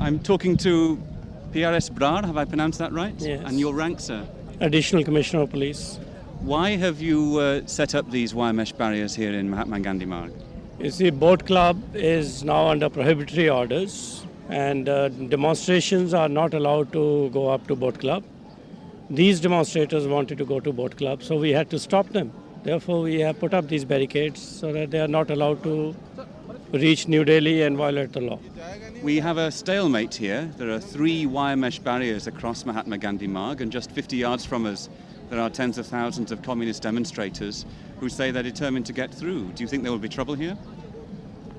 I'm talking to PRS Brar, have I pronounced that right? Yes. And your rank, sir? Additional Commissioner of Police. Why have you set up these wire mesh barriers here in Mahatma Gandhi Marg? You see, Boat Club is now under prohibitory orders, and demonstrations are not allowed to go up to Boat Club. These demonstrators wanted to go to Boat Club, so we had to stop them. Therefore, we have put up these barricades so that they are not allowed to reach New Delhi and violate the law. We have a stalemate here. There are 3 wire mesh barriers across Mahatma Gandhi Marg, and just 50 yards from us there are tens of thousands of communist demonstrators who say they're determined to get through. Do you think there will be trouble here?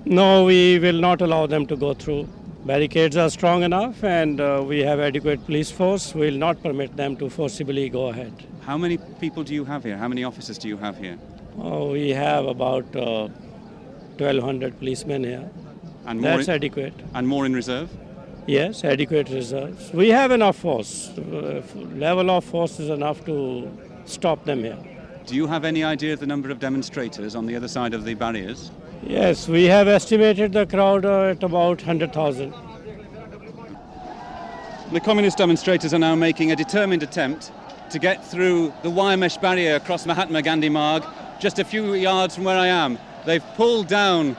No, we will not allow them to go through. Barricades are strong enough, and we have adequate police force. We will not permit them to forcibly go ahead. How many people do you have here? How many officers do you have here? We have about 1,200 policemen here. And That's adequate. And more in reserve? Yes, adequate reserves. We have enough force. Level of force is enough to stop them here. Do you have any idea of the number of demonstrators on the other side of the barriers? Yes, we have estimated the crowd at about 100,000. The communist demonstrators are now making a determined attempt to get through the wire mesh barrier across Mahatma Gandhi Marg, just a few yards from where I am. They've pulled down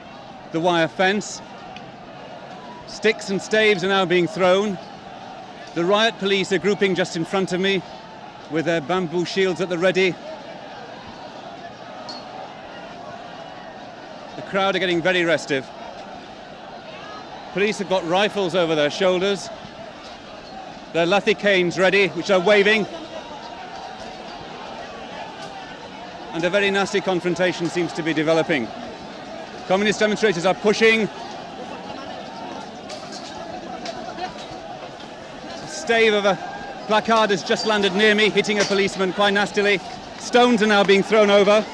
the wire fence. Sticks and staves are now being thrown. The riot police are grouping just in front of me with their bamboo shields at the ready. The crowd are getting very restive. Police have got rifles over their shoulders. Their lathi canes ready, which are waving. And a very nasty confrontation seems to be developing. Communist demonstrators are pushing. A stave of a placard has just landed near me, hitting a policeman quite nastily. Stones are now being thrown over.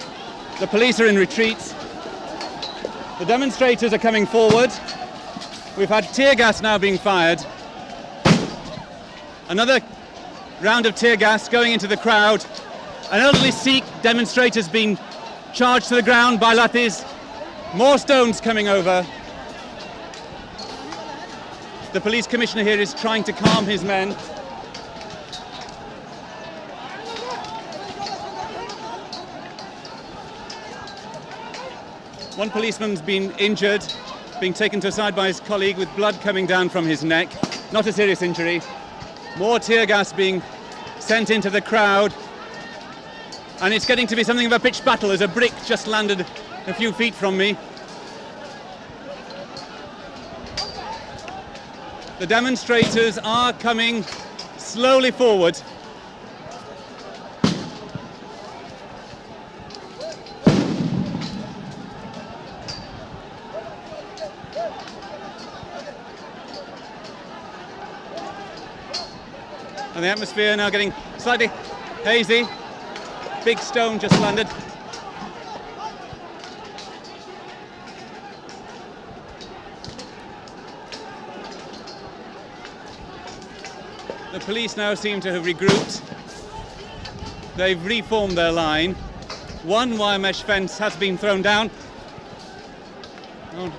The police are in retreat. The demonstrators are coming forward. We've had tear gas now being fired. Another round of tear gas going into the crowd. An elderly Sikh demonstrator's been charged to the ground by lathis. More stones coming over. The police commissioner here is trying to calm his men. One policeman's been injured, being taken to a side by his colleague with blood coming down from his neck. Not a serious injury. More tear gas being sent into the crowd. And it's getting to be something of a pitched battle as a brick just landed a few feet from me. The demonstrators are coming slowly forward. And the atmosphere now getting slightly hazy. Big stone just landed. The police now seem to have regrouped. They've reformed their line. One wire mesh fence has been thrown down. I'll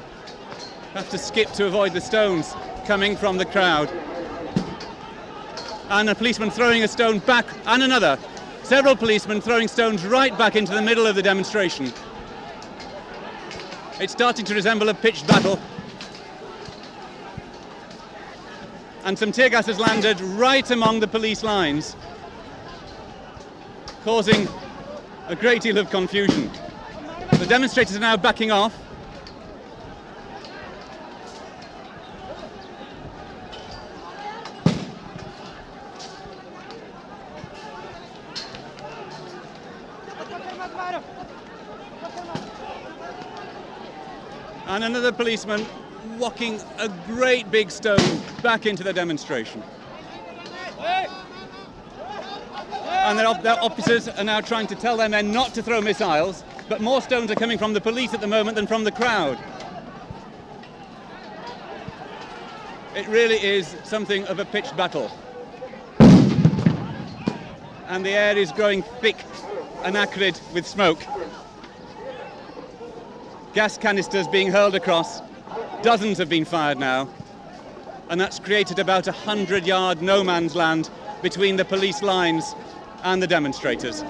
have to skip to avoid the stones coming from the crowd. And a policeman throwing a stone back, and another. Several policemen throwing stones right back into the middle of the demonstration. It's starting to resemble a pitched battle. And some tear gas has landed right among the police lines, causing a great deal of confusion. The demonstrators are now backing off. And another policeman walking a great big stone back into the demonstration. And their officers are now trying to tell their men not to throw missiles, but more stones are coming from the police at the moment than from the crowd. It really is something of a pitched battle. And the air is growing thick and acrid with smoke. Gas canisters being hurled across. Dozens have been fired now. and that's created about 100-yard no man's land between the police lines and the demonstrators.